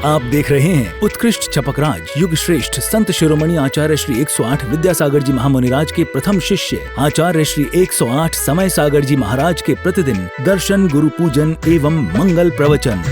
आप देख रहे हैं उत्कृष्ट छपकराज युग श्रेष्ठ संत शिरोमणि आचार्य श्री 108 विद्यासागर जी महामुनिराज के प्रथम शिष्य आचार्य श्री 108 समय सागर जी महाराज के प्रतिदिन दर्शन, गुरु पूजन एवं मंगल प्रवचन।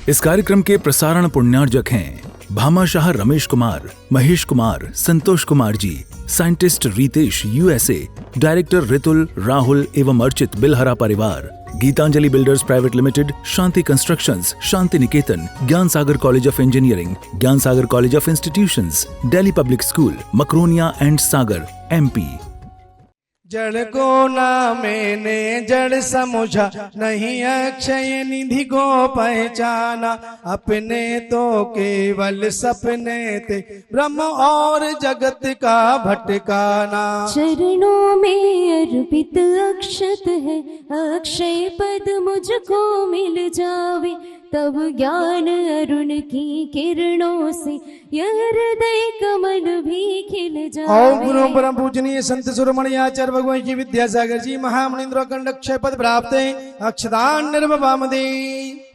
इस कार्यक्रम के प्रसारण पुण्यार्जक हैं Bhamashah Ramesh Kumar, Mahesh Kumar, Santosh Kumar ji, scientist Ritesh USA, director Ritul, Rahul एवं अर्चित बिलहरा परिवार, Geetanjali builders private limited, Shanti constructions, Shanti Niketan, Gyan Sagar college of engineering, Gyan Sagar college of institutions, Delhi public school, Makronia and Sagar, MP. जड़ को ना मैंने जड़ समझा, नहीं अक्षय निधि को पहचाना। अपने तो केवल सपने थे, ब्रह्म और जगत का भटकाना। चरणों में अर्पित अक्षत है, अक्षय पद मुझको मिल जावे। तब ज्ञान अरुण की किरणों से यह हृदय कमल भी खिल जावे। ओम गुरु परम पूजनीय संत शिरोमणि आचार्य भगवान जी विद्यासागर जी महामुनीन्द्र अखंड अक्षय पद प्राप्त है। अक्षदान निर्वपामदे।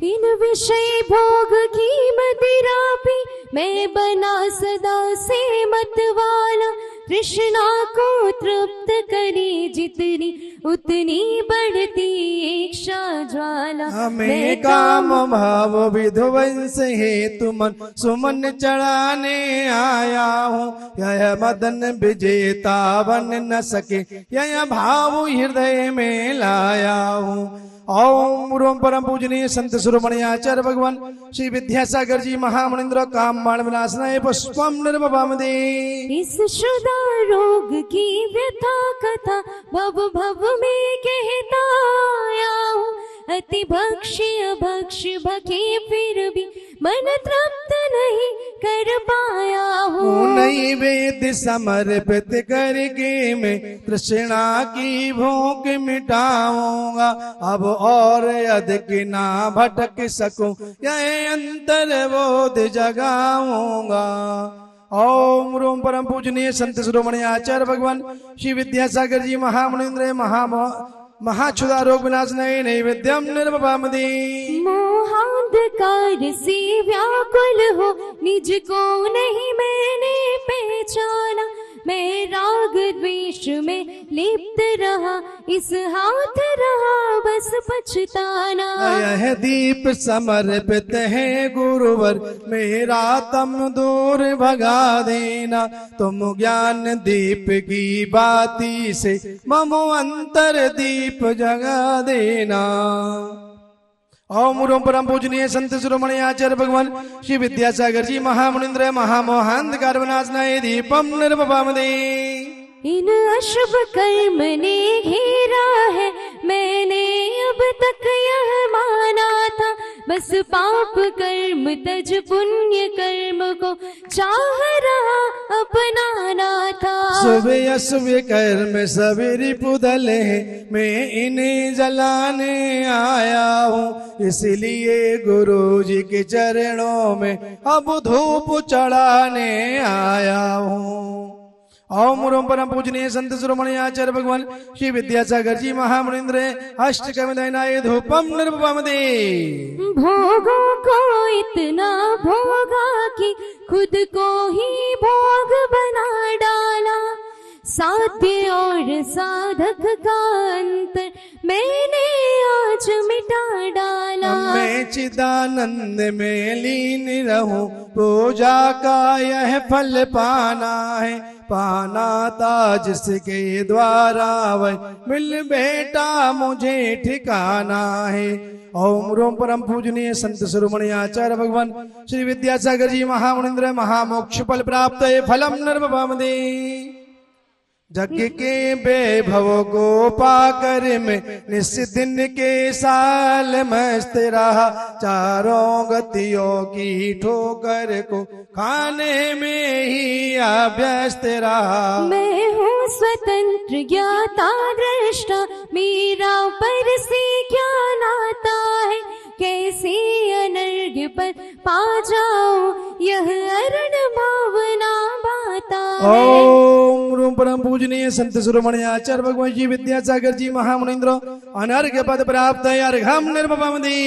इन विषय भोग की मदिरा पी मैं बना सदा से मतवाला। कृष्णा को तृप्त करी जितनी उतनी बढ़ती इच्छा ज्वाला। हमें काम भाव विध्वंस हेतु मन सुमन चढ़ाने आया हूँ। यह मदन विजेता बन न सके, यह भाव हृदय में लाया हूँ। ओम रोम परम पूजनीय संत शिरोमणि आचार्य भगवान श्री विद्यासागर जी महामुनीन्द्र काम बाण विनाशनाय पुष्पम निर्वपामदे। इस शुदा रोग की व्यथा कथा भव भव में कहता आया हूँ। अति भक्ष्य भक्ष्य भखे फिर भी मन तृप्त नहीं कर पाया हूँ। नैवेद्य समर्पित करके मैं तृष्णा की भूख मिटाऊंगा। अब और अधिक ना भटक सकूं, यह अंतर्बोध जगाऊंगा। ओम रोम परम पूजनीय संत शिरोमणि आचार्य भगवान श्री विद्यासागर जी महामुनीन्द्र महाक्षुदा रोग विनाशनाय नैवेद्यम निर्वपामदे। मोहांधकार से व्याकुल हो निज को नहीं मैंने पहचाना। मैं राग द्वेष में लिप्त रहा, इस हाथ रहा बस पछताना। यह दीप समर्पित है गुरुवर, मेरा तम दूर भगा देना। तुम ज्ञान दीप की बाती से मम अंतर दीप जगा देना। ओम रोम परम पूजनीय संत शिरोमणि आचार्य भगवान श्री विद्यासागर जी महामुनीन्द्र महामोहांधकार विनाशनाय दीपम निर्वपामदे। इन अशुभ कर्म ने घेरा है, मैंने अब तक यह माना था। बस पाप कर्म तज पुण्य कर्म को चाह रहा अपनाना था। सुबह सुबह कर्म सवेरी पुदल है, मैं इन्हें जलाने आया हूँ। इसलिए गुरु जी के चरणों में अब धूप चढ़ाने आया हूँ। ओम रोम परम पूजनीय संत शिरोमणि आचार्य भगवान श्री विद्यासागर जी महामुनीन्द्र अष्टकविनयनाय धूपम निर्वपामदे। भोगों को इतना भोगा कि खुद को ही भोग बना डाला। साध्य और साधक का अंतर मैंने आज मिटा डाला। मैं चिदानंद में लीन रहूं, पूजा का यह फल पाना है। पाना ताज जिसके द्वारा वह मिल बेटा मुझे ठिकाना है। ओम रोम परम पूजनीय संत शिरोमणि आचार्य भगवान श्री विद्यासागर जी महामुनीन्द्र महामोक्ष फल प्राप्त है फलम निर्वपामदे। जग के वैभव को पाकर मैं निस्दिन के साल मस्त रहा। चारों गतियों की ठोकर को खाने में ही अभ्यस्त रहा। मैं हूँ स्वतंत्र ज्ञाता दृष्टा, मेरा पर से क्या नाता है। कैसे अनर्घ्य पर पा जाऊं, यह अरुण भावना बाता है। ओम रूप परम पूजनीय संत शिरोमणि आचार्य भगवान जी विद्यासागर जी महामुनीन्द्र अनर्घ्य पद प्राप्त अर्घम निर्वपमि।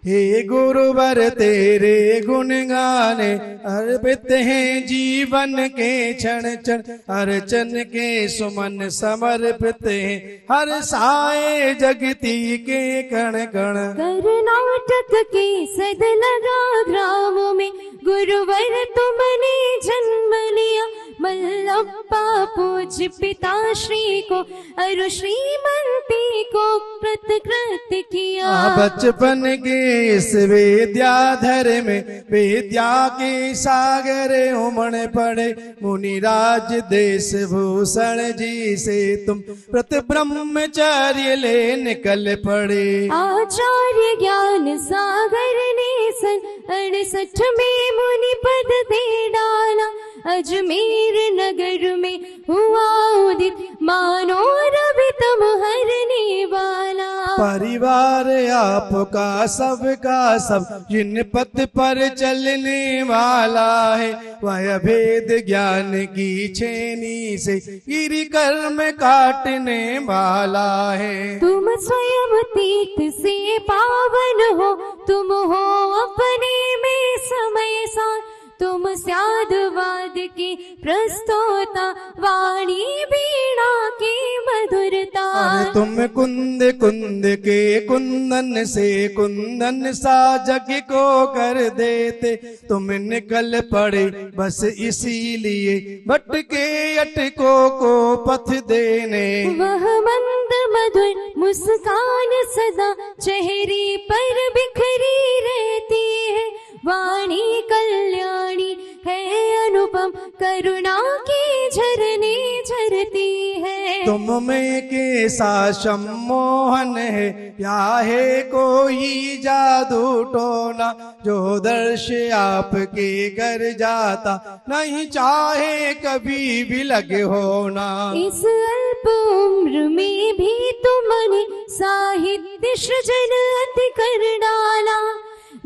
हे गुरुवर तेरे गुण गाने अर्पित हैं जीवन के क्षण क्षण, अर्चन के सुमन समर्पित हैं हर साए जगती के कण कण। कर्नाटक के सद लगा ग्राम में गुरुवर तुमने जन्म लिया, मल्लप्पा पूज्य पिताश्री को अरु श्रीमंती को कृत किया। बचपन के इस विद्याधर में विद्या के सागर उमड़ पड़े, मुनिराज देश भूषण जी से तुम व्रत ब्रह्मचर्य ले निकल पड़े। आचार्य ज्ञान सागर ने सन 68 में मुनि पद दे डाला, अजमेर नगर में हुआ उदित मानो रवि तुम हरने वाला। परिवार आपका सबका सब जिन पथ पर चलने वाला है, वह भेद ज्ञान की छेनी से गिरि कर्म काटने वाला है। तुम स्वयं तीर्थ से पावन हो, तुम हो अपने में समय सा, तुम साधुवाद की प्रस्तोता वाणी बीणा की मधुरता। तुम कुंद कुंद के कुंदन से कुंदन सा जग को कर देते, तुम निकल पड़े बस इसीलिए भटके अटकों को पथ देने। वह मंद मधुर मुस्कान सदा चेहरे पर बिखरी रहती है, वाणी कल्याणी है अनुपम करुणा की झरने झरती है। तुम में के साशम मोहन है या है कोई जादू टोना, जो दर्श आपके घर जाता नहीं चाहे कभी भी लगे होना। इस अल्प उम्र में भी तुमने साहित्य सृजन अति कर डाला,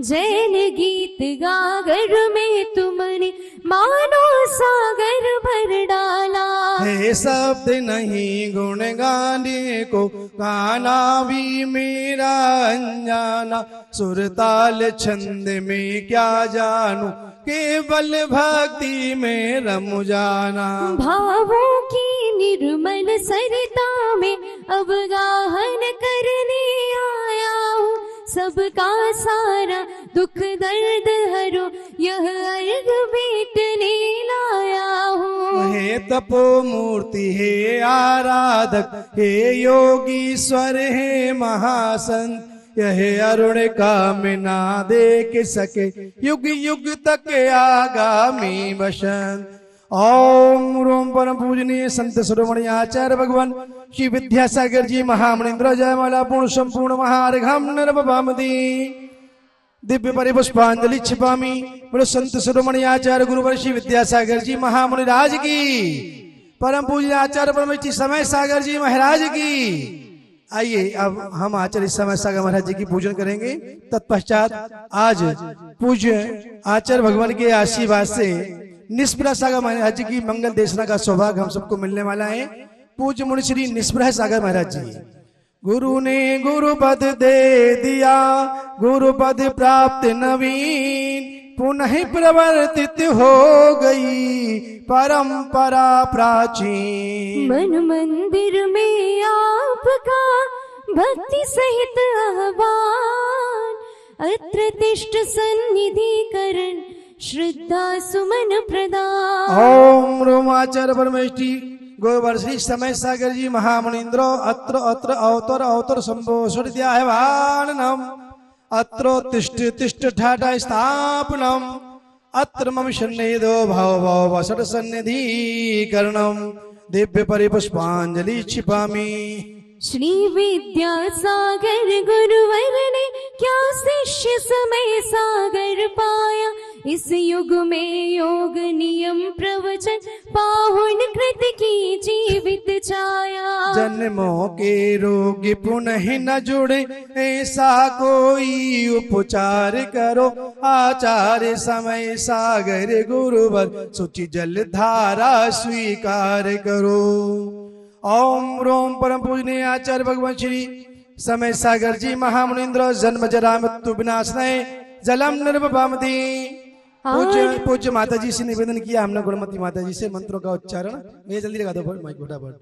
जैन गीत गागर में तुमने मानो सागर भर डाला। है शब्द नहीं गुण गाने को, गाना भी मेरा अनजाना, सुरताल छंद में क्या जानू, केवल भक्ति में रम जाना। भावों की निर्मल सरिता में अवगाहन करने आया हूँ, सबका सारा दुख दर्द हरो यह अर्घ बेटने लाया हूँ। हे तपो मूर्ति हे आराधक हे योगीश्वर हे महासंत, यह अरुण कामना देख सके युग युग तक आगामी वसंत। ओम रोम परम पूजनीय संत शिरोमणि आचार्य भगवान श्री विद्यासागर जी महामुनीन्द्र जयमाला पूर्ण संपूर्ण महार्घम निर्वपमि। दिव्य परिपुष्पांजलि छिपामी। बोलो संत शिरोमणि आचार्य गुरुवर श्री विद्यासागर जी महामुनि राज की, परम पूज्य आचार्य परमेश्वर समय सागर जी महाराज की। आइए अब हम आचार्य समय सागर महाराज जी की पूजन करेंगे। तत्पश्चात आज पूज्य आचार्य भगवान के आशीर्वाद से निष्प्रह सागर महाराज जी की मंगल देशना का सौभाग्य हम सबको मिलने वाला है। पूज्य मुनि श्री निष्प्रह सागर महाराज जी, गुरु ने गुरु पद दे दिया, गुरु पद प्राप्त नवीन, पुनः प्रवर्तित हो गई परंपरा प्राचीन। मन मंदिर में आपका भक्ति सहित आह्वान, अत्र तिष्ठ सन्निधि करण श्रद्धा सुमन प्रदान। ओम रोमाचार्य परमेष्टि गोवर श्री समय सागर जी महामुनीन्द्रो अत्र अत्र अवतर अवतर संभोषित्याह्वानम, अत्रो तिष्ठ तिष्ठ ठाठा स्थापनम, अत्र मम सन्निधो भाव भाव वसट सन्निधि करणम। दिव्य परिपुष्पांजलि छिपामी। श्री विद्यासागर गुरुवर ने क्या शिष्य समय सागर पाया, इस युग में योग नियम प्रवचन पाहुन कृत की जीवित छाया। जन्मों के रोग पुनः न जुड़े ऐसा कोई उपचार करो, आचार्य समय सागर गुरुवर सुचि जल धारा स्वीकार करो। ओम रोम परम पूजनीय आचार्य भगवान श्री समय सागर जी महामुनिंद्र जन्म जरा मृत्यु विनाशनाय जलम निर्वपामति। पूज्य माता जी से निवेदन किया हमने गुणमती माता जी से मंत्रों का उच्चारण। मैं जल्दी लगा दो माइक फटाफट।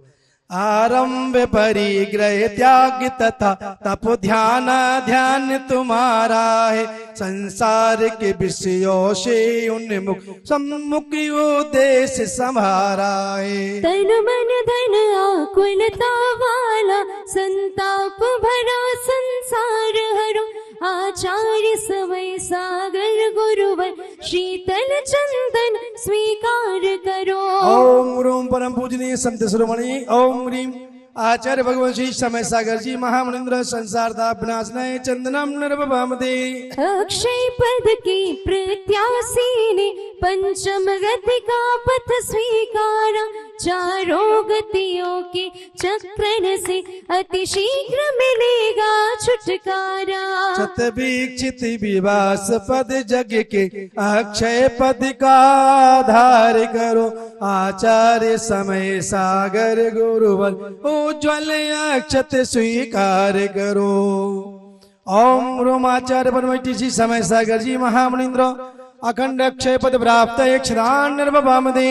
आरंभ परिग्रह त्याग तथा तप ध्यान ध्यान तुम्हारा है, संसार के विषयों से उन्मुख सम्मुख उद्देश्य सम्हारा है। तन मन धन आकुलता वाला संताप भरा संसार हरो, आचार्य समय सागर गुरुवर शीतल चंदन स्वीकार करो। ओम रोम परम पूजनीय संत शिरोमणि ओम ह्रीम आचार्य भगवान श्री समय सागर जी महामुनिंद्र संसार ताप विनाशनाय चंदनम निर्वपामते। अक्षय पद की प्रत्याशी ने पंचम गति का पथ स्वीकारा, चारों गतियों के चक्रण से अति शीघ्र मिलेगा छुटकारा। शतवीक्षित विवास पद जग के अक्षय पद का आधार करो, आचार्य समय सागर गुरुवर उज्ज्वल अक्षत स्वीकार करो। ओम रोमाचार्य परमति जी समय सागर जी महामुनिंद्र अखंड अक्षय पद प्राप्त क्षरान निर्वपामते।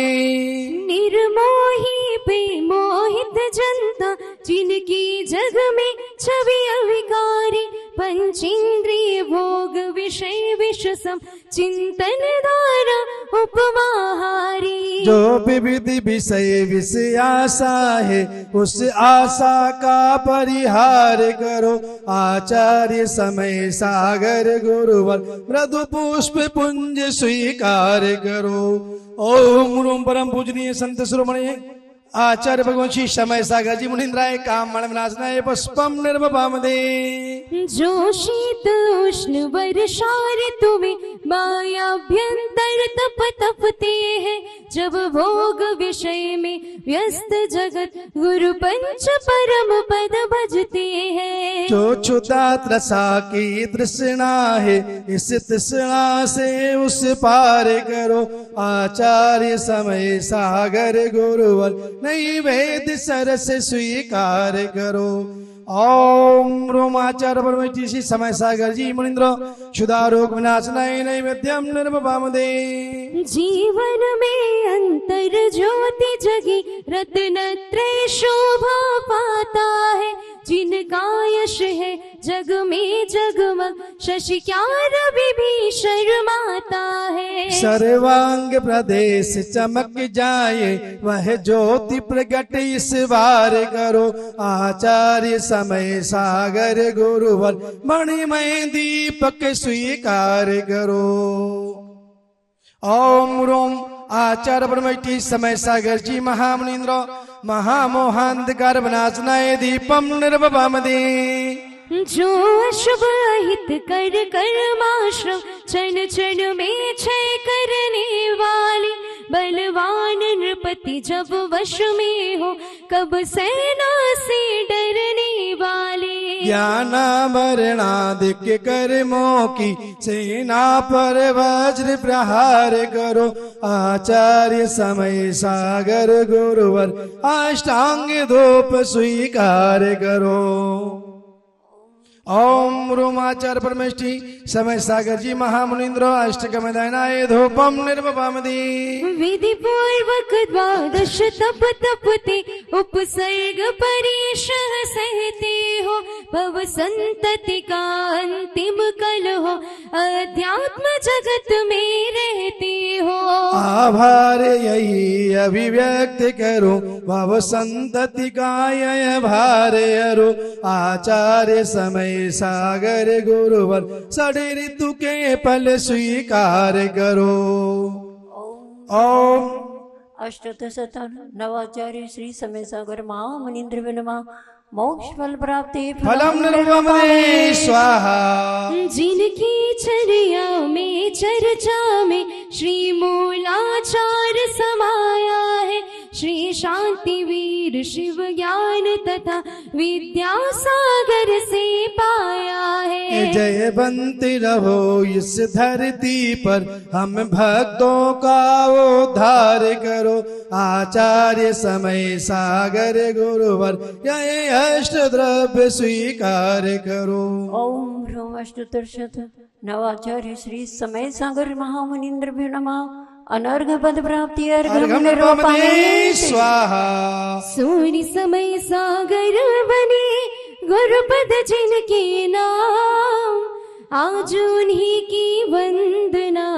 निर्मोही बेमोहित जनता जिनकी जग में छवि अविकारी, पंचेंद्रिय भोग विषय विषसम चिंतन धारा उपमाहारी। जो विविध विषय विषय आशा है उस आशा का परिहार करो, आचार्य समय सागर गुरुवर मृदु पुष्प पुंज स्वीकार करो। ओम रोम परम पूजनीय संत शिरोमणि आचार्य भगवान श्री समय सागर जी मुनिंद्राय काम मण विनाशनाय पुष्पम निर्वपामते। जो शीत उष्ण वर्षा ऋतु में मायाभ्यंतर तप तपते हैं, जब भोग विषय में व्यस्त जगत गुरु पंच परम पद भजते हैं। जो क्षुधा त्रसा की तृष्णा है इस तृष्णा से उस पार करो, आचार्य समय सागर गुरुवर नैवेद्य सरस स्वीकार करो। ओम रोमाचार्य परमेश्वरी श्री समय सागर जी मुनिंद्र क्षुधा रोग विनाशनाय नैवेद्यम निर्वपामते। जीवन में अंतर ज्योति जगी रत्नत्रय शोभा पाता है, जिनका यश है जग में जगमग शशि क्या रवि भी शर्माता है। सर्वांग प्रदेश चमक जाए वह ज्योति प्रकट इस बार करो, आचार्य समय सागर गुरुवर मणिमय दीपक स्वीकार करो। ओम रोम आचार्य परमेष्टि समय सागर जी महामुनिंद्र महामोहांधकार विनाशनाय दीपम निर्वपामते। जो अशुभ अहित कर कर्माश्रम क्षण क्षण में क्षय करने वाले, बलवान नृपति जब वश में हो कब सेना से डरने वाले। ज्ञानाभरणादिक कर्मों की सेना पर वज्र प्रहार करो, आचार्य समय सागर गुरुवर अष्टांग धूप स्वीकार करो। ओम रोमाचार्य परमेष्टि समय सागर जी महामुनिंद्र अष्टकम दयनाय धूपम निर्वपामते। विधि पूर्वक द्वादश तप तपते उपसर्ग परेशः सहते हो, भव संतति का अंतिम कल हो अध्यात्म जगत में रहते हो। आभार यही अभिव्यक्त करो भव संतति का यह भार अरो, आचार्य समय सागर गुरुवर षड ऋतु के फल स्वीकार करो। ओम अष्टोत्तर नवाचार्य श्री समय सागर महामुनिंद्र नमः। मोक्ष फल प्राप्ति फलम निर्वमने स्वाहा। जिनकी चर्या में चर्चा में श्री मूलाचार समाया है, श्री शांति वीर शिव ज्ञान तथा विद्या सागर से पाया है। जय बनते रहो इस धरती पर, हम भक्तों का उद्धार करो। आचार्य समय सागर गुरुवर, यह अष्ट द्रव्य स्वीकार करो। ओम ह्रीं अष्टोत्तरशत नवाचार्य श्री समय सागर महामुनीन्द्र नमः। अनर्घ पद प्राप्ति अर्घम निरूपणे स्वाहा। सूर्य समय सागर बने गुरुपद जिनके नाम, आज उन्हीं की वंदना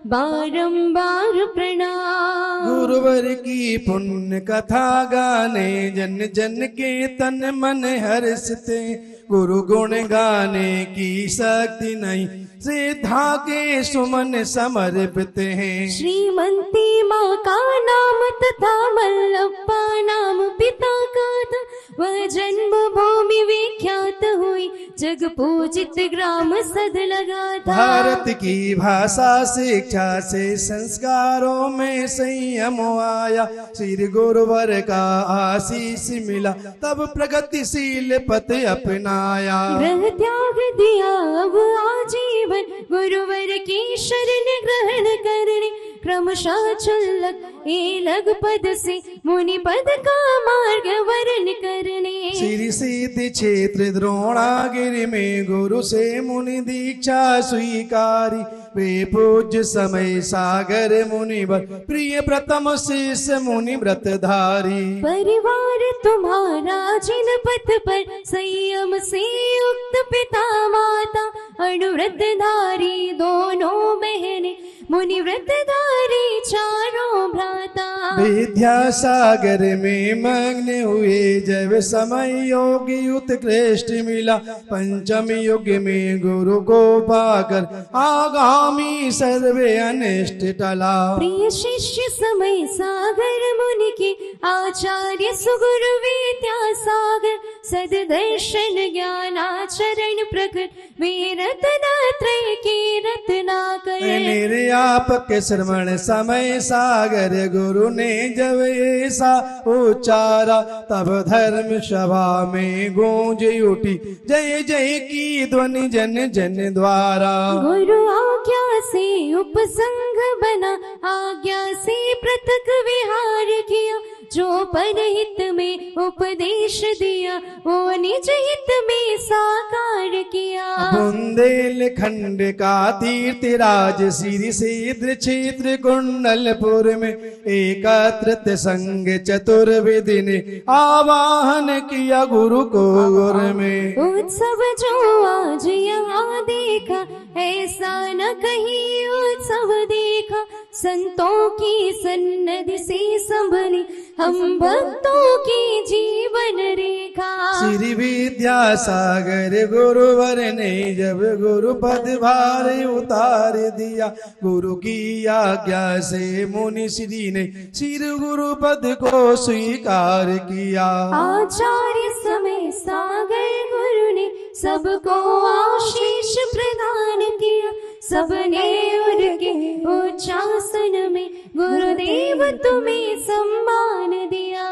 बारंबार प्रणाम। गुरुवर की पुण्य कथा गाने, जन जन के तन मन हर्षते। गुरु गुण गाने की शक्ति नहीं, श्रद्धा के सुमन समर्पित हैं। श्रीमंती माँ का नाम तथा मल्लप्पा नाम पिता का था, वह जन्म भूमि विख्यात हुई, जग पूजित ग्राम सद लगा था। भारत की भाषा शिक्षा से संस्कारों में संयम आया, श्री गुरुवर का आशीष मिला, तब प्रगतिशील पथ अपनाया। ग्रह त्याग दिया अब आजीवन, गुरुवर की शरण ग्रहण करने, क्रमशः चलक एलग पद से मुनि पद का मार्ग वर्ण करने। श्री सिद्धि क्षेत्र द्रोणागिरि में गुरु से मुनि दीक्षा स्वीकारी, वे पूज्य समय सागर मुनिवर, प्रिय प्रथम शेष मुनि व्रतधारी। परिवार तुम्हारा जिन पथ पर, संयम से युक्त पिता माता, अनुव्रतधारी दोनों बहने, मुनि व्रतधारी चारों भ्राता। विद्या सागर में मग्न हुए जब समय योगी उत्कृष्ट मिला, पंचम युग में गुरु को पाकर आगामी सर्वे अनिष्ट टला। प्रिय शिष्य समय सागर मुनि के, आचार्य सुगुरु विद्यासागर, सददर्शन ज्ञान आचरण प्रकट, वे रत्नात्रय के रत्नाकर। निर्यापक श्रवण समय सागर, गुरु ने जब ऐसा उच्चारा, तब धर्म सभा में गूंज उठी जय जय की ध्वनि जन जन द्वारा। गुरु आज्ञा से उपसंग बना, आज्ञा से पृथक विहार किया, जो परहित में उपदेश दिया, वो निज हित में साकार किया। बुंदेलखंड का तीर्थराज श्री सिद्ध क्षेत्र कुंडलपुर में, एकत्रित संग चतुर्वेदी ने आवाहन किया गुरु को गुर में। उत्सव जो आज यहाँ देखा, ऐसा न कहीं उत्सव देखा, संतों की सन्निधि से संभली हम भक्तों की जीवन रेखा। श्री विद्यासागर गुरुवर ने जब गुरु पद भार उतार दिया, गुरु की आज्ञा से मुनि श्री ने श्री गुरु पद को स्वीकार किया। आचार्य समय सागर गुरु ने सबको आशीष प्रदान किया, सबने उनके उच्चासन में गुरुदेव तुम्हें सम्मान दिया।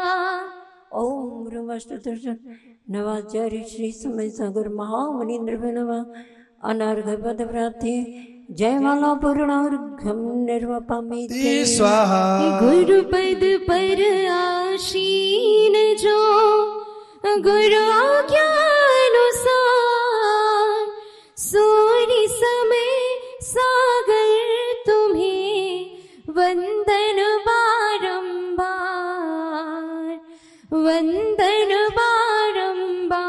ओम ह्रीं अष्टोत्तरशत नवाचार्य श्री समय सागर महामुनीन्द्र नमः। अनर्घ पद प्राप्ति जयमाला पूर्णार्घम निर्वपामि स्वाहा। गुरु पद पर आसीन जो, गुरु आज्ञा अनुसार, सूर्य समय सागर तुम्हें वंदन बारंबार, वंदन बारंबार।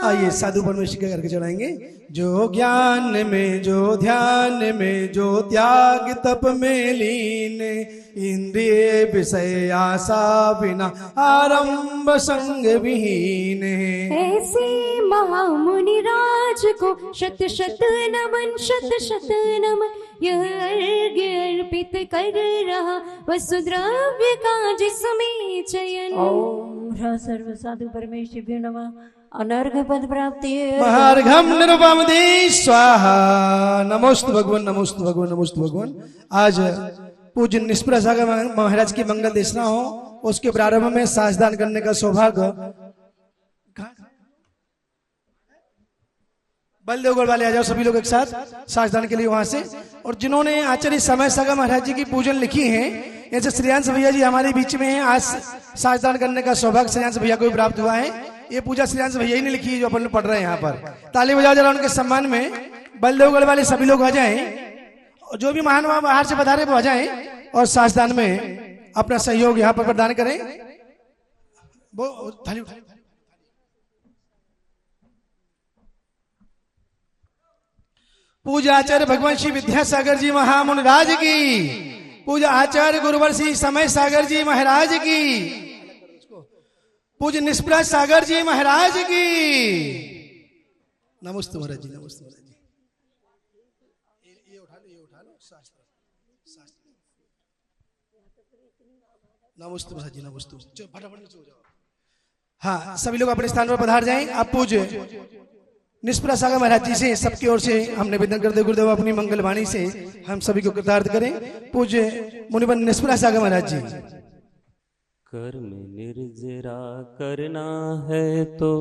आइए साधु परमेश्वर करके चढ़ाएंगे। जो ज्ञान में जो ध्यान में जो त्याग तप में लीन, इंद्रिय विषय आशा बिना आरंभ संग विहीन। ऐसे महामुनि राज को शत शत नमन, शत शत नमन, यह अर्घ्य अर्पित कर रहा वसुद्रव्य का जिसमें चयन। ओम अनुग्रह सर्व साधु परमेश्वरी नमः। अनर्घ पद प्राप्ति महार्घम निरुपम दी स्वाहा। नमोस्तु भगवान, नमोस्तु भगवान, नमोस्तु भगवान। आज पूज्य निष्प्रह सागर महाराज की मंगल देशना हो, उसके प्रारंभ में साजदान करने का सौभाग्य बलदेवगढ़ वाले आ जाओ सभी लोग एक साथ साजदान के लिए वहां से। और जिन्होंने आचार्य समय सागर महाराज जी की पूजन लिखी है, जैसे श्रेयांश भैया जी हमारे बीच में हैं, आज साजदान करने का सौभाग्य श्रेयांश भैया को भी प्राप्त हुआ है। ये पूजा श्रेयांश भैया ही ने लिखी है जो अपन पढ़ रहे हैं यहाँ पर। ताली बजाओ जरा उनके सम्मान में। बलदेवगढ़ वाले सभी लोग आ जाएं, जो भी महान बाहर से पधारे वो आ जाएं और साजदान में अपना सहयोग यहाँ पर प्रदान करें। वो थाली उठाओ। पूजा आचार्य भगवान श्री विद्यासागर जी महामुनि राज की, पूजा आचार्य गुरुवर श्री समय सागर जी महाराज की, पूज्य निष्प्रह सागर जी महाराज की। नमस्ते महाराज जी, नमस्ते महाराज जी। ये उठा लो, ये उठा लो। नमस्ते महाराज जी, नमस्ते। चलो फटाफट नीचे हो जाओ। हाँ, सभी लोग अपने स्थान पर पधार जाएं। आप पूज्य निष्प्रह सागर महाराज जी से सबकी ओर से हम निवेदन करते गुरुदेव अपनी मंगल वाणी से हम सभी को कृतार्थ करें। पूज्य मुनिवन निष्प्रह सागर महाराज जी। कर्म निर्जरा करना है तो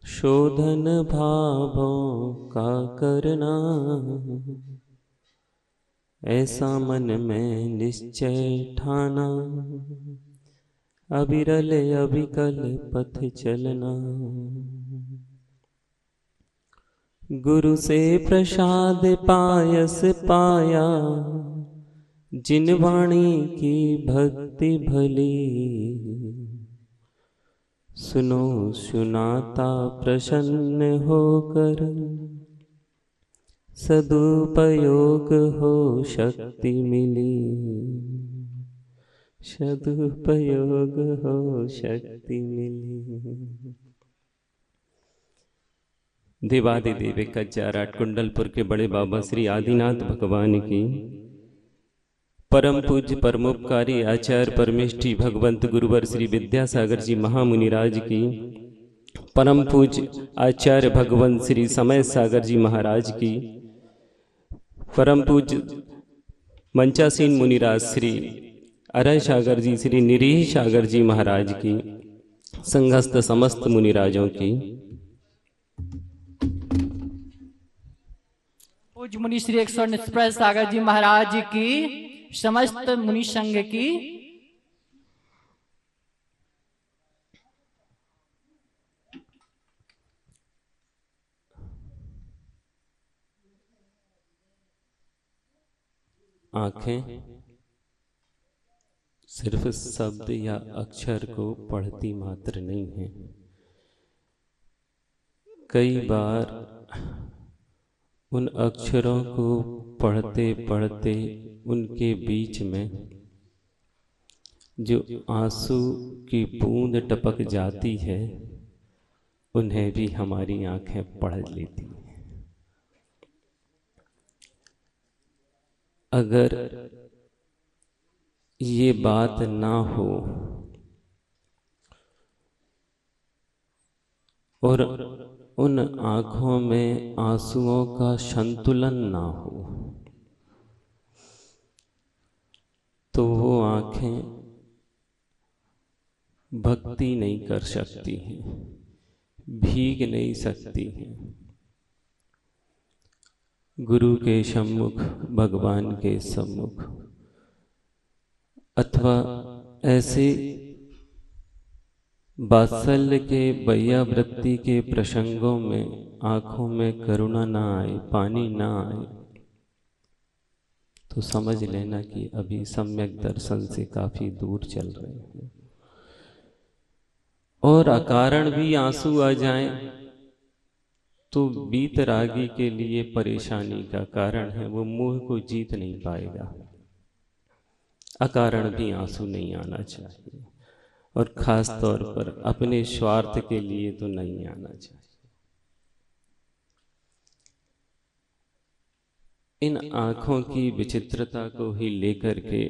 शोधन भावों का करना, ऐसा मन में निश्चय ठाना, अविरल अविकल पथ चलना। गुरु से प्रसाद पायस पाया, जिन वाणी की भक्ति भली, सुनो सुनाता प्रसन्न होकर, सदुपयोग हो शक्ति मिली, सदुपयोग हो शक्ति मिली। देवादिदेव कच्चाराट कुंडलपुर के बड़े बाबा श्री आदिनाथ भगवान की, परम पूज्य परमोपकारी आचार्य परमेष्ठी भगवंत गुरुवर श्री विद्यासागर जी महामुनिराज की, परम पूज्य आचार्य भगवंत श्री समय सागर जी महाराज की, परम पूज्य मंचासीन मुनिराज श्री अरय सागर जी श्री निरीह सागर जी महाराज की, संघस्थ समस्त मुनिराजों की, पूज्य मुनि श्री ईश्वर निष्प्रह सागर जी महाराज की, समस्त मुनि संघ की, आंखें सिर्फ शब्द या अक्षर को पढ़ती मात्र नहीं है, कई बार उन अक्षरों को पढ़ते पढ़ते उनके बीच में जो आंसू की बूंद टपक जाती है, उन्हें भी हमारी आंखें पढ़ लेती हैं। अगर ये बात ना हो और उन आँखों में आंसुओं का संतुलन ना हो, तो वो आँखें भक्ति नहीं कर सकती हैं, भीग नहीं सकती हैं गुरु के सम्मुख, भगवान के सम्मुख। अथवा ऐसे वात्सल्य के वैयावृत्ति के प्रसंगों में आंखों में करुणा ना आए, पानी ना आए, तो समझ लेना कि अभी सम्यक दर्शन से काफी दूर चल रहे हैं। और अकारण भी आंसू आ जाएं तो वीतरागी के लिए परेशानी का कारण है, वो मोह को जीत नहीं पाएगा। अकारण भी आंसू नहीं आना चाहिए, और खास तौर पर अपने स्वार्थ के लिए तो नहीं आना चाहिए। इन आँखों की विचित्रता को ही लेकर के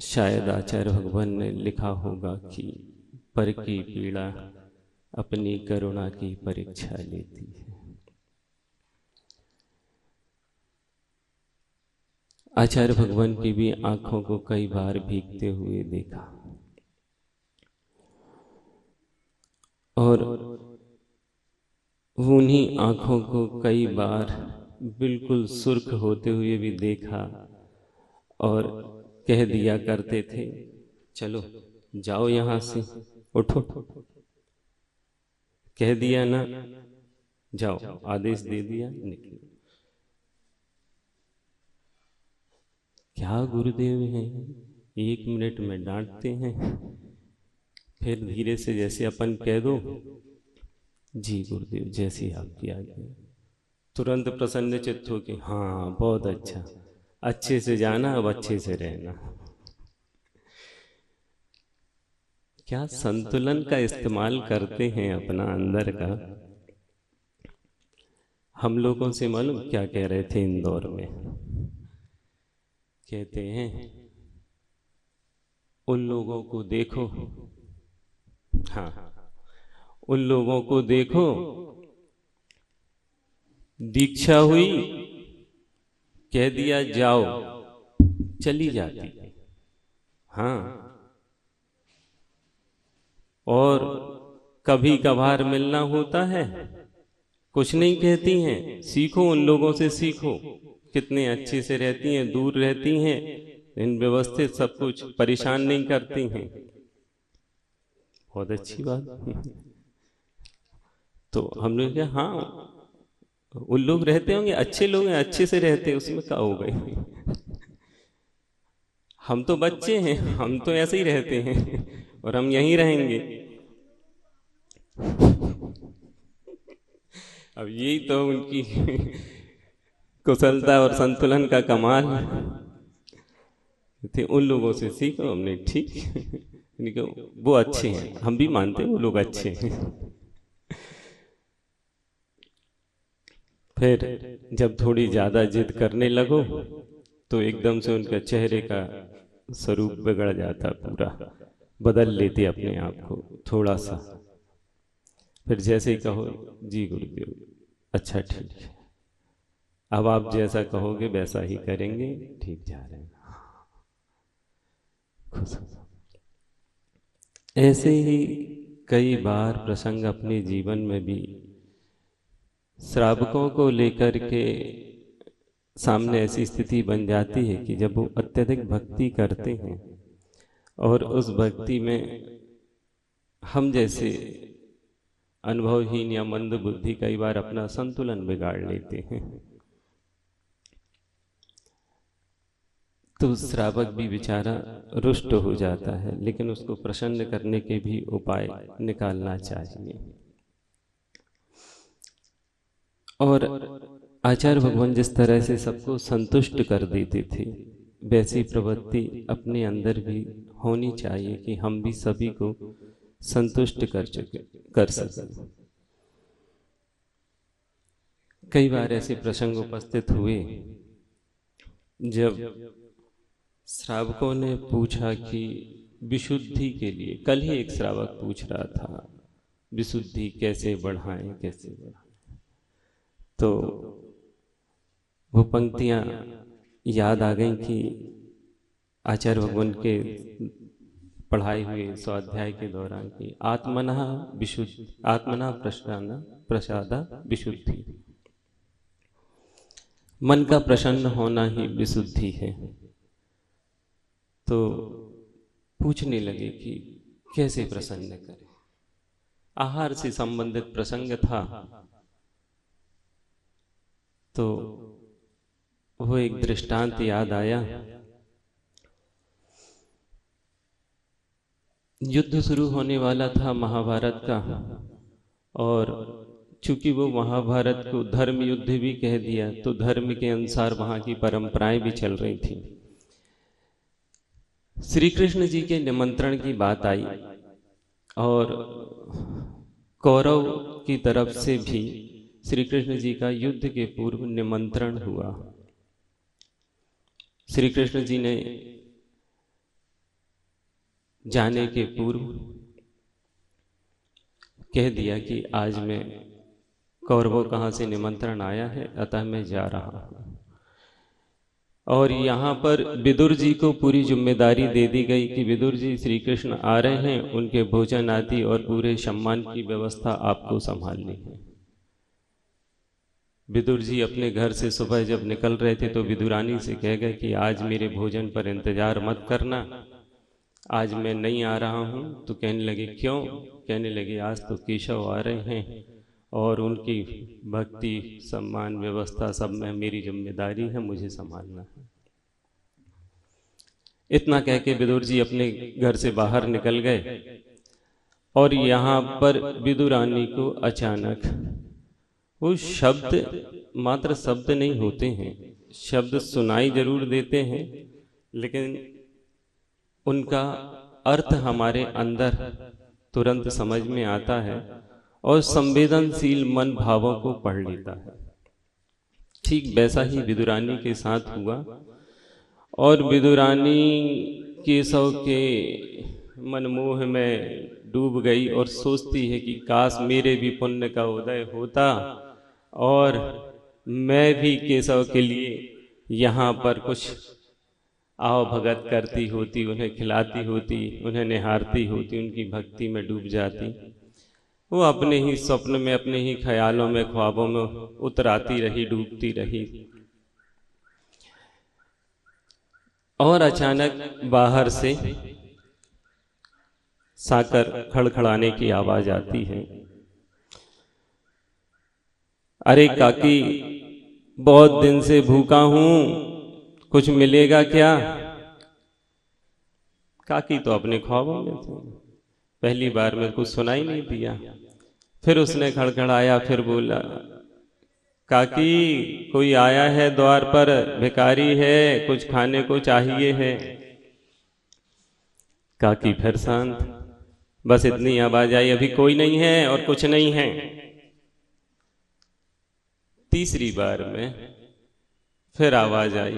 शायद आचार्य भगवान ने लिखा होगा कि पर की पीड़ा अपनी करुणा की परीक्षा लेती है। आचार्य भगवान की भी आंखों को कई बार भीगते हुए देखा और उन्हीं आंखों को कई बार बिल्कुल सुर्ख होते हुए भी देखा और कह दिया करते थे, चलो जाओ यहां से, उठो, कह दिया ना, जाओ, आदेश दे दिया, निकलो। क्या गुरुदेव हैं, 1 मिनट में डांटते हैं, फिर धीरे से जैसे अपन कह दो, जी गुरुदेव जैसी आपकी आज्ञा, तुरंत प्रसन्न चित्त हो के, हाँ बहुत अच्छा, अच्छे से जाना, अब अच्छे से रहना। क्या संतुलन का इस्तेमाल करते हैं अपना अंदर का। हम लोगों से मालूम क्या कह रहे थे इंदौर में, कहते हैं उन लोगों को देखो, हाँ उन लोगों को देखो, दीक्षा हुई, कह दिया जाओ, चली जाती, हाँ, और कभी कभार मिलना होता है, कुछ नहीं कहती हैं, सीखो उन लोगों से, सीखो कितने अच्छे से रहती हैं, दूर रहती हैं, इन व्यवस्थित सब कुछ, परेशान नहीं करती हैं, बहुत अच्छी बात। तो हम लोग क्या, हाँ उन लोग रहते होंगे, अच्छे लोग हैं, अच्छे से रहते हैं, उसमें क्या हो गई, हम तो बच्चे हैं, हम तो ऐसे ही रहते हैं और हम यहीं रहेंगे। अब यही तो उनकी कुशलता और संतुलन का कमाल थे। उन लोगों से सीखो, हमने ठीक वो अच्छे हैं, हम भी मानते हैं वो लोग अच्छे हैं। फिर जब थोड़ी ज्यादा जिद करने लगो तो एकदम से उनका चेहरे का स्वरूप बिगड़ जाता, पूरा बदल लेते अपने आप को थोड़ा सा। फिर जैसे ही कहो, जी गुरुदेव अच्छा ठीक है, अब आप जैसा कहोगे वैसा ही करेंगे, ठीक जा रहे हैं, खुश हो। ऐसे ही कई बार प्रसंग अपने जीवन में भी श्रावकों को लेकर के सामने ऐसी स्थिति बन जाती है कि जब वो अत्यधिक भक्ति करते हैं और उस भक्ति में हम जैसे अनुभवहीन या मंद बुद्धि कई बार अपना संतुलन बिगाड़ लेते हैं, तो श्रावक भी बेचारा रुष्ट हो जाता है, लेकिन उसको प्रसन्न करने के भी उपाय निकालना चाहिए। और आचार्य भगवान जिस तरह से सबको संतुष्ट कर देते थे, वैसी प्रवृत्ति अपने अंदर भी होनी चाहिए कि हम भी सभी को संतुष्ट कर सकें। कई बार ऐसे प्रसंग उपस्थित हुए जब श्रावकों ने पूछा कि विशुद्धि के लिए, कल ही एक श्रावक पूछ रहा था विशुद्धि कैसे बढ़ाएं, कैसे बढ़ाएं, तो वो पंक्तियां याद आ गई कि आचार्य भगवान के पढ़ाए हुए स्वाध्याय के दौरान की आत्मना विशुद्धि, आत्मना प्रसादा विशुद्धि, मन का प्रसन्न होना ही विशुद्धि है। तो पूछने लगे कि कैसे प्रसन्न करें। आहार से संबंधित प्रसंग था, तो वो एक दृष्टांत याद आया। युद्ध शुरू होने वाला था महाभारत का, और चूंकि वो महाभारत को धर्म युद्ध भी कह दिया, तो धर्म के अनुसार वहां की परंपराएं भी चल रही थी। श्री कृष्ण जी के निमंत्रण की बात आई और कौरव की तरफ से भी श्री कृष्ण जी का युद्ध के पूर्व निमंत्रण हुआ। श्री कृष्ण जी ने जाने के पूर्व कह दिया कि आज मैं कौरवों कहाँ से निमंत्रण आया है, अतः मैं जा रहा हूँ। और यहाँ पर विदुर जी को पूरी जिम्मेदारी दे दी गई कि विदुर जी श्री कृष्ण आ रहे हैं, उनके भोजन आदि और पूरे सम्मान की व्यवस्था आपको संभालनी है। विदुर जी अपने घर से सुबह जब निकल रहे थे तो विदुरानी से कह गए कि आज मेरे भोजन पर इंतजार मत करना, आज मैं नहीं आ रहा हूँ। तो कहने लगे क्यों? कहने लगे आज तो केशव आ रहे हैं और उनकी भक्ति सम्मान व्यवस्था सब में मेरी जिम्मेदारी है, मुझे संभालना है। इतना कह के विदुर जी अपने घर से बाहर निकल गए और यहाँ पर विदुरानी को अचानक वो शब्द मात्र शब्द नहीं होते हैं, शब्द सुनाई जरूर देते हैं लेकिन उनका अर्थ हमारे अंदर तुरंत समझ में आता है और संवेदनशील मन भावों को पढ़ लेता है। ठीक वैसा ही विदुरानी के साथ हुआ और विदुरानी केशव के मनमोह में डूब गई और सोचती है कि काश मेरे भी पुण्य का उदय होता और मैं भी केशव के लिए यहाँ पर कुछ आओ भगत करती होती, उन्हें खिलाती होती, उन्हें निहारती होती, उनकी भक्ति में डूब जाती। वो अपने ही स्वप्न में, अपने ही ख्यालों में, ख्वाबों में उतराती रही, डूबती रही। और अचानक बाहर से साकर खड़खड़ाने की आवाज आती है। अरे काकी, बहुत दिन से भूखा हूं, कुछ मिलेगा क्या? काकी तो अपने ख्वाबों में थे, पहली बार में कुछ सुनाई नहीं दिया। फिर उसने खड़खड़ाया, फिर बोला काकी कोई आया है द्वार पर, भिखारी है, कुछ खाने को चाहिए है। काकी फिर शांत, बस इतनी आवाज आई, अभी कोई नहीं है और कुछ नहीं है। तीसरी बार में फिर आवाज आई,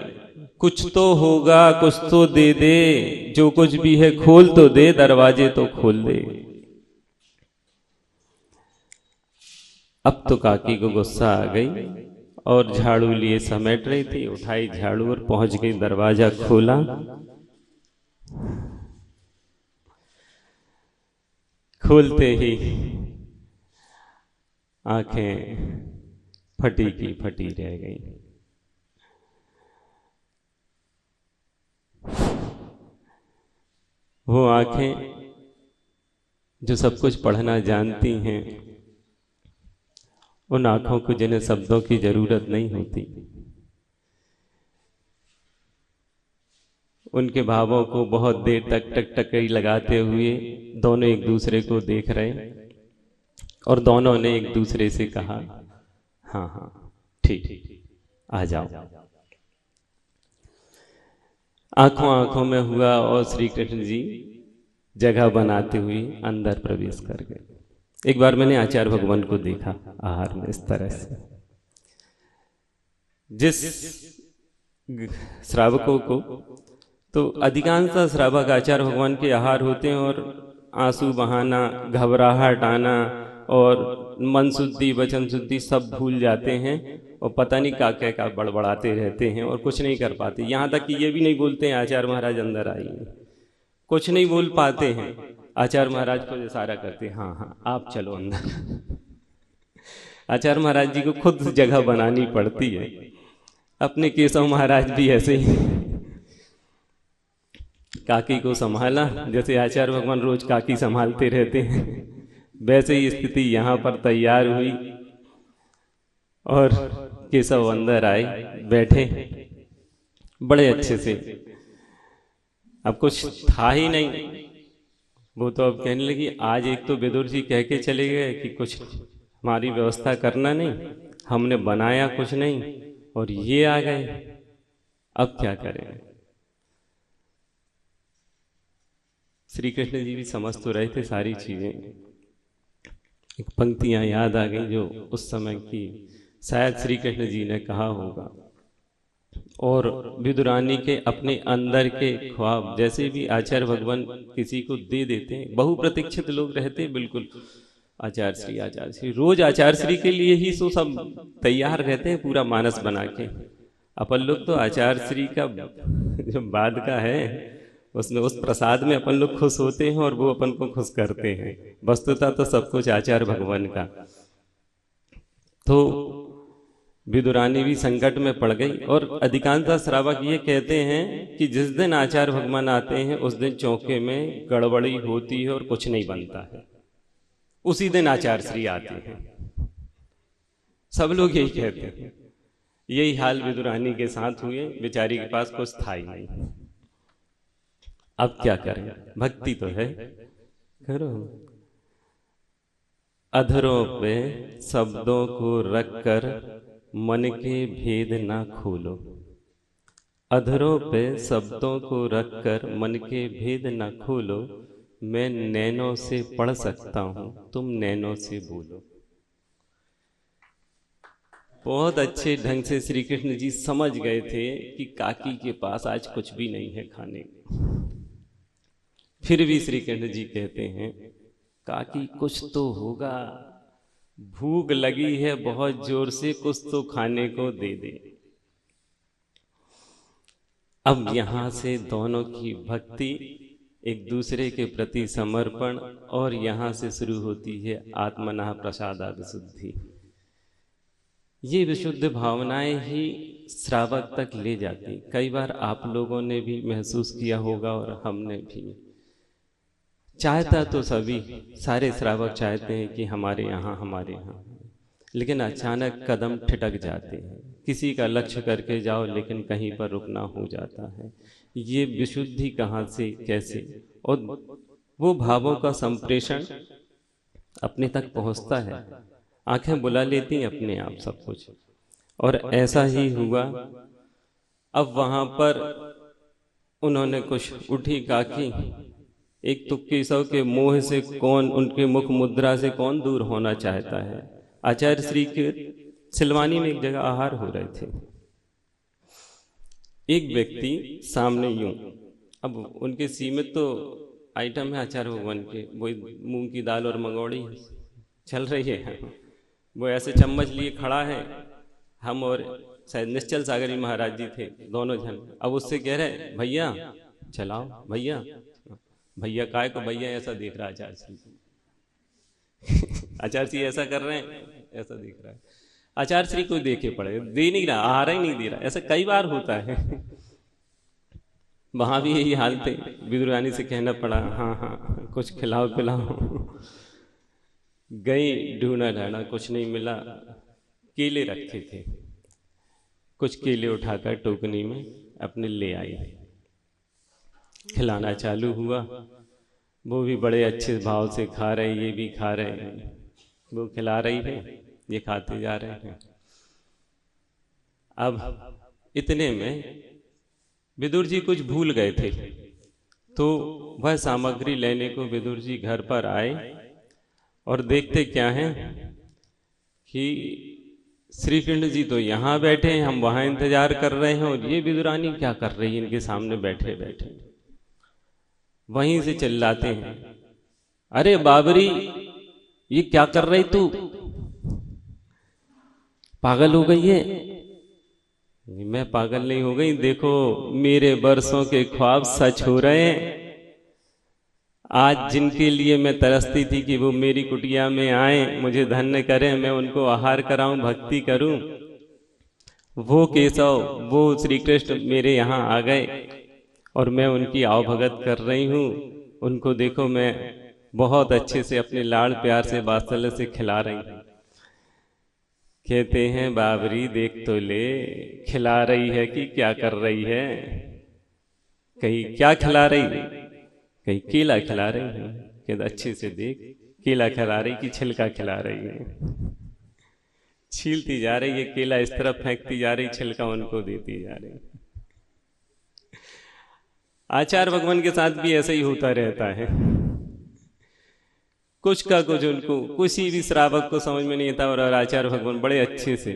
कुछ तो होगा, कुछ तो दे दे, जो कुछ भी है खोल तो दे, दरवाजे तो खोल दे। अब तो काकी को गुस्सा आ गई और झाड़ू लिए समेट रही थी, उठाई झाड़ू और पहुंच गई, दरवाजा खोला। खोलते ही आंखें फटी की फटी रह गई। वो आंखें जो सब कुछ पढ़ना जानती हैं, उन आंखों को जिन्हें शब्दों की जरूरत नहीं होती, उनके भावों को बहुत देर तक टकटकी लगाते हुए दोनों एक दूसरे को देख रहे और दोनों ने एक दूसरे से कहा हाँ हाँ ठीक, आ जाओ। आंखों आंखों में हुआ और श्री कृष्ण जी जगह बनाते हुए अंदर प्रवेश कर गए। एक बार मैंने आचार्य भगवान को देखा आहार में इस तरह से, जिस श्रावकों को तो अधिकांश श्रावक आचार्य भगवान के आहार होते हैं और आंसू बहाना, घबराहट आना और मन शुद्धि, वचन शुद्धि सब भूल जाते हैं और पता नहीं क्या क्या बड़बड़ाते रहते हैं और कुछ नहीं कर पाते। यहाँ तक कि ये भी नहीं बोलते हैं आचार्य महाराज अंदर आइए, कुछ नहीं बोल पाते हैं। आचार्य महाराज को इशारा करते हैं हाँ हाँ आप चलो अंदर। आचार्य महाराज जी को खुद जगह बनानी पड़ती है। अपने केशव महाराज भी ऐसे ही काकी को संभाला, जैसे आचार्य भगवान रोज काकी संभालते रहते हैं, वैसे ही स्थिति यहाँ पर तैयार हुई और केशव अंदर आए, बैठे बड़े अच्छे से। अब कुछ था ही नहीं, वो तो अब कहने लगी आज एक तो विदुर जी कह के चले गए कि कुछ हमारी व्यवस्था करना नहीं, हमने बनाया कुछ नहीं और ये आ गए, अब क्या करें। श्री कृष्ण जी भी समझ तो रहे थे सारी चीजें। एक पंक्तियां याद आ गई जो उस समय की शायद श्री कृष्ण जी ने कहा होगा। और विदुरानी के अपने अंदर के ख्वाब जैसे भी आचार्य भगवान किसी को दे देते हैं, बहुप्रतीक्षित लोग रहते हैं बिल्कुल, आचार्य श्री रोज आचार्य श्री के लिए ही तो सब तैयार रहते हैं, पूरा मानस बना के। अपन लोग तो आचार्य श्री का जो बाद का है उसमें उस प्रसाद में अपन लोग खुश होते हैं और वो अपन को खुश करते हैं। वस्तुतः तो सब कुछ आचार्य भगवान का। तो विदुरानी भी संकट में पड़ गई और अधिकांशतः श्रावक ये कहते हैं कि जिस दिन आचार्य भगवान आते हैं उस दिन चौके में गड़बड़ी होती है और कुछ नहीं बनता है, उसी दिन आचार्य श्री आते हैं। सब लोग यही कहते हैं। यही हाल विदुरानी के साथ हुए, बेचारी के पास कुछ था ही नहीं। अब क्या करें, भक्ति तो है, करो। अधरों पे शब्दों को रखकर मन के भेद ना खोलो। अधरों पे शब्दों को रखकर मन के भेद ना खोलो। मैं नैनों से पढ़ सकता हूं, तुम नैनों से बोलो। बहुत अच्छे ढंग से श्री कृष्ण जी समझ गए थे कि काकी के पास आज कुछ भी नहीं है खाने को। फिर भी श्री कृष्ण जी कहते हैं, काकी कुछ तो होगा, भूख लगी है बहुत जोर से, कुछ तो खाने को दे दे। अब यहां से दोनों की भक्ति, एक दूसरे के प्रति समर्पण, और यहां से शुरू होती है आत्मनः प्रसादा विशुद्धि। ये विशुद्ध भावनाएं ही श्रावक तक ले जाती। कई बार आप लोगों ने भी महसूस किया होगा और हमने भी। चाहता तो सभी, सारे श्रावक चाहते हैं कि हमारे यहाँ, लेकिन अचानक कदम ठिठक जाते हैं। किसी का लक्ष्य करके जाओ लेकिन कहीं पर रुकना हो जाता है। ये विशुद्धि कहाँ से, कैसे, और वो भावों का संप्रेषण अपने तक पहुँचता है। आंखें बुला लेती हैं अपने आप सब कुछ, और ऐसा ही हुआ। अब वहाँ पर उन्होंने कुछ उठी काकी, एक तुक्की सौ के मोह से कौन, उनके मुख मुद्रा से कौन दूर होना चाहता है। आचार्य श्री के सिलवानी में एक जगह आहार हो रहे थे। एक व्यक्ति सामने यूं, अब उनके सीमित तो आइटम है आचार्य भगवान के, वो मूंग की दाल और मंगौड़ी चल रही है। वो ऐसे चम्मच लिए खड़ा है, हम और शायद निश्चल सागर जी महाराज जी थे, दोनों जन। अब उससे कह रहे, भैया चलाओ, भैया। भैया काय को भैया ऐसा देख रहा है आचार्य श्री। आचार्य श्री ऐसा कर रहे हैं, ऐसा देख रहा है। आचार्य श्री को देखे पड़े, दे नहीं रहा, आहार ही नहीं दे रहा। ऐसा कई बार होता है। वहां भी यही हाल थे। विदुरानी से कहना पड़ा, हाँ कुछ खिलाओ पिलाओ। गई ढूंढा ढांढा, कुछ नहीं मिला। केले रखे थे, कुछ केले उठाकर टोकनी में अपने ले आई। खिलाना चालू हुआ। वो भी बड़े अच्छे भाव से खा रहे, ये भी खा रहे हैं। वो खिला रही है, ये खाते जा रहे हैं। अब इतने में विदुर जी कुछ भूल गए थे, तो वह सामग्री लेने को विदुर जी घर पर आए और देखते क्या है कि श्री कृष्ण जी तो यहाँ बैठे हैं, हम वहाँ इंतजार कर रहे हैं, और ये विदुरानी क्या कर रही है इनके सामने बैठे बैठे। वहीं से चिल्लाते हैं, अरे बाबरी, ये क्या कर रही तू, पागल हो गई है? मैं पागल नहीं हो गई, देखो मेरे बरसों के ख्वाब सच हो रहे हैं। आज जिनके लिए मैं तरसती थी कि वो मेरी कुटिया में आए, मुझे धन्य करें, मैं उनको आहार कराऊं, भक्ति करूं, वो केशव, वो श्री कृष्ण मेरे यहाँ आ गए और मैं उनकी आवभगत कर रही हूँ। उनको देखो मैं बहुत अच्छे से अपने लाड़ प्यार से वात्सल्य से खिला रही हूँ। कहते हैं, बाबरी देख तो ले, खिला रही है कि क्या कर रही है? कहीं क्या खिला रही है? कहीं केला खिला रही है? कहते अच्छे से देख, केला खिला रही कि छिलका खिला रही है? छीलती जा रही है केला, इस तरफ फेंकती जा रही, छिलका उनको देती जा रही। आचार्य भगवान के साथ भी ऐसा ही होता रहता है। कुछ का कुछ उनको, किसी भी श्रावक को समझ में नहीं आता, और आचार्य भगवान बड़े अच्छे से।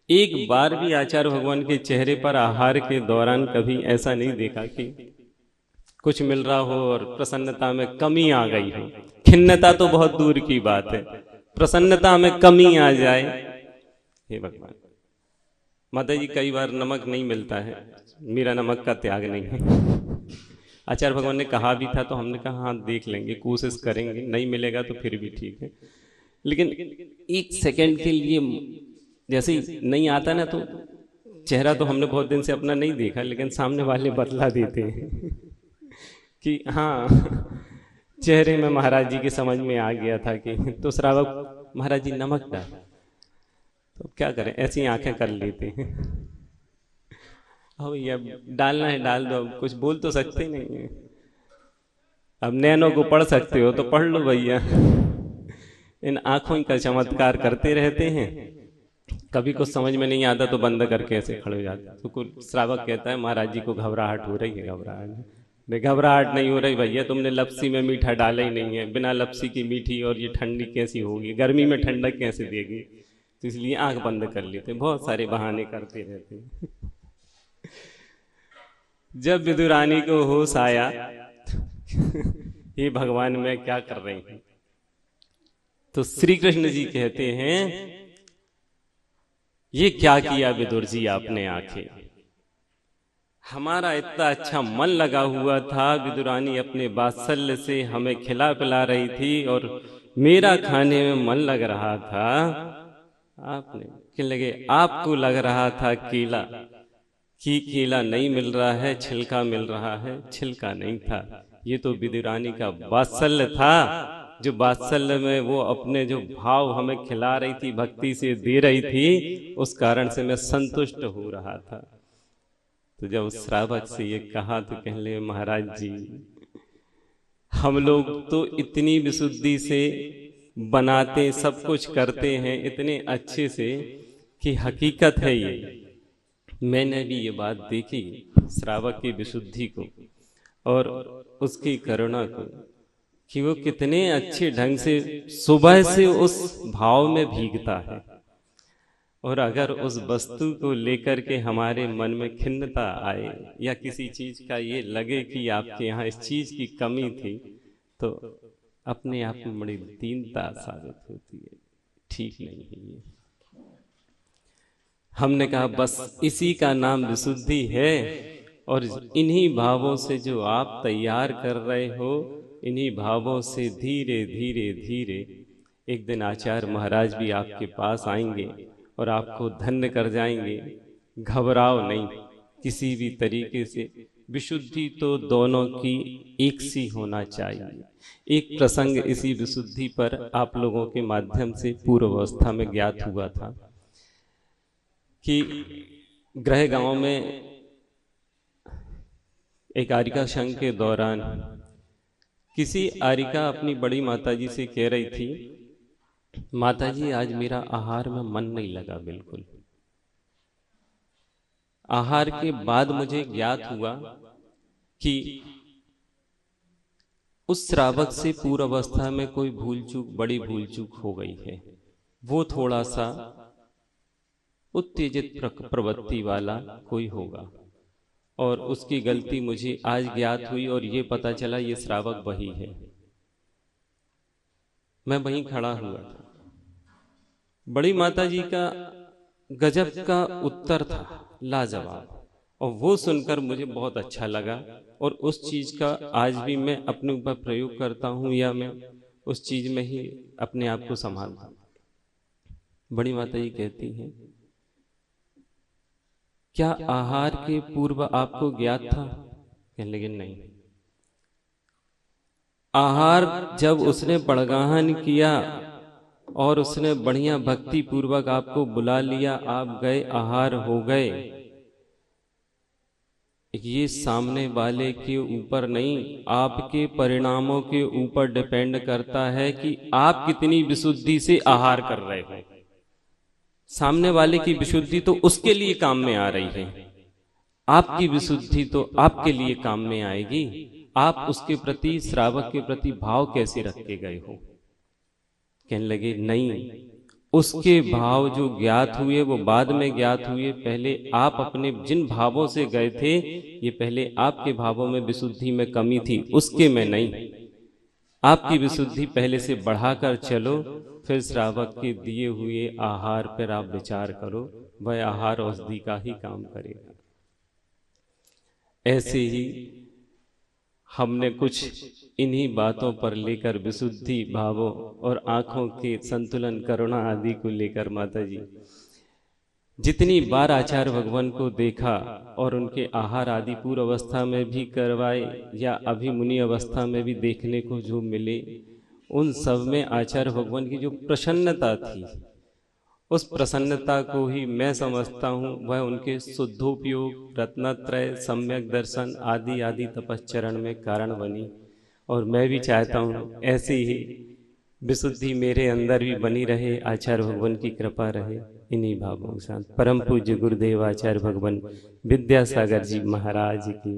एक बार भी आचार्य भगवान के चेहरे पर आहार के दौरान कभी ऐसा नहीं देखा कि कुछ मिल रहा हो और प्रसन्नता में कमी आ गई हो, खिन्नता तो बहुत दूर की बात है, प्रसन्नता में कमी आ जाए। हे भगवान, माता जी कई बार नमक नहीं मिलता है, मेरा नमक का त्याग नहीं है। आचार्य भगवान ने कहा भी था, तो हमने कहा हाँ देख लेंगे, कोशिश करेंगे, नहीं मिलेगा तो फिर भी ठीक है। लेकिन एक सेकंड के लिए जैसे ही नहीं आता ना, तो चेहरा तो हमने बहुत दिन से अपना नहीं देखा, लेकिन सामने वाले बतला देते हैं कि हाँ चेहरे में महाराज जी के समझ में आ गया था कि तो श्रावक महाराज जी नमक डाल, तो क्या करें, ऐसी आंखें कर लेते हैं। अब ये डालना है डाल दो, कुछ बोल तो सकते नहीं है। अब नैनों को पढ़ सकते हो तो पढ़ लो भैया। इन आंखों का चमत्कार करते रहते हैं, कभी कुछ समझ में नहीं आता तो बंद करके ऐसे खड़े हो जाते। तो कुछ श्रावक कहता है महाराज जी को घबराहट हो रही है। घबराहट नहीं हो रही भैया, तुमने लपसी में मीठा डाला ही नहीं है, बिना लपसी की मीठी और ये ठंडी कैसी होगी, गर्मी में ठंडक कैसे देगी, तो इसलिए आंख बंद कर लेते, बहुत सारे बहाने करते रहते हैं। जब विदुरानी को होश आया ये भगवान मैं क्या कर रही हूं, तो श्री कृष्ण जी कहते हैं ये क्या किया विदुर जी आपने, आंखें हमारा इतना अच्छा मन लगा हुआ था, विदुरानी अपने वात्सल्य से हमें खिला पिला रही थी और मेरा खाने में मन लग रहा था, आपने क्या लगे, आपको लग रहा था केला कि केला नहीं मिल रहा है, छिलका मिल रहा है, छिलका नहीं था। ये तो विदुरानी का वात्सल्य था, जो वात्सल्य में वो अपने जो भाव हमें खिला रही थी, भक्ति से दे रही थी, उस कारण से मैं संतुष्ट हो रहा था। तो जब उस श्रावक से ये कहा तो कहले महाराज जी हम लोग तो इतनी विशुद्धि से बनाते, सब कुछ करते हैं इतने अच्छे से कि हकीकत है ये, मैंने भी ये बात देखी श्रावक की विशुद्धि को और उसकी करुणा को, कि वो कितने अच्छे ढंग से सुबह से उस भाव में भीगता है। और अगर उस वस्तु को लेकर के हमारे मन में खिन्नता आए या किसी चीज का ये लगे कि आपके यहाँ इस चीज की कमी थी, तो अपने आप में बड़ी दीनता साबित होती है, ठीक नहीं है ये। हमने कहा बस इसी का नाम विशुद्धि है, और इन्हीं भावों से जो आप तैयार कर रहे हो, इन्हीं भावों से धीरे धीरे धीरे एक दिन आचार्य महाराज भी आपके पास आएंगे और आपको धन्य कर जाएंगे। घबराओ नहीं किसी भी तरीके से, विशुद्धि तो दोनों की एक सी होना चाहिए। एक प्रसंग इसी विशुद्धि पर आप लोगों के माध्यम से पूर्व अवस्था में ज्ञात हुआ था कि गृह गांव में एक आरिका संघ के दौरान किसी आरिका अपनी बड़ी माताजी से कह रही थी, माताजी आज मेरा आहार में मन नहीं लगा बिल्कुल। आहार के बाद मुझे ज्ञात हुआ कि उस श्रावक से पूर्व अवस्था में कोई भूल चूक, बड़ी भूल चूक हो गई है। वो थोड़ा सा उत्तेजित प्रवृत्ति वाला कोई होगा, और उसकी गलती मुझे आज ज्ञात हुई और ये पता चला ये श्रावक वही है। मैं वहीं खड़ा हुआ था। बड़ी माता जी का गजब का उत्तर था, लाजवाब, और वो सुनकर मुझे बहुत अच्छा लगा, और उस चीज का आज भी मैं अपने ऊपर प्रयोग करता हूं, या मैं उस चीज में ही अपने आप को संभालता हूं। बड़ी माता जी कहती हैं, क्या आहार के पूर्व आपको ज्ञात था? कहने लगे नहीं। आहार जब उसने बड़गाहन किया और उसने बढ़िया भक्ति पूर्वक आपको बुला लिया, आप गए, आहार हो गए, ये सामने वाले के ऊपर नहीं, आपके परिणामों के ऊपर डिपेंड करता है कि आप कितनी विशुद्धि से आहार कर रहे हो। सामने वाले की विशुद्धि तो उसके लिए काम में आ रही है, आपकी विशुद्धि तो आपके लिए काम में आएगी। आप उसके प्रति, श्रावक के प्रति भाव कैसे रख के गए हो? कहने लगे नहीं, उसके भाव जो ज्ञात हुए वो बाद में ज्ञात हुए, पहले आप अपने जिन भावों से गए थे, ये पहले आपके भावों में विशुद्धि में कमी थी, उसके में नहीं। आपकी विशुद्धि पहले से बढ़ाकर चलो, फिर श्रावक के दिए हुए आहार पर आप विचार करो, वह आहार औषधि का ही काम करेगा। ऐसे ही हमने कुछ इन्हीं बातों पर लेकर विशुद्धि भावों और आंखों के संतुलन, करुणा आदि को लेकर माता जी जितनी बार आचार्य भगवान को देखा और उनके आहार आदि पूर्व अवस्था में भी करवाए या अभी मुनि अवस्था में भी देखने को जो मिले, उन सब में आचार्य भगवान की जो प्रसन्नता थी, उस प्रसन्नता को ही मैं समझता हूँ वह उनके शुद्धोपयोग, रत्नत्रय, सम्यक दर्शन आदि आदि तपश्चरण में कारण बनी। और मैं भी चाहता हूँ ऐसी ही विशुद्धि मेरे अंदर भी बनी रहे, आचार्य भगवान की कृपा रहे। इन्हीं भावों के साथ परम पूज्य गुरुदेव आचार्य भगवान विद्यासागर जी महाराज की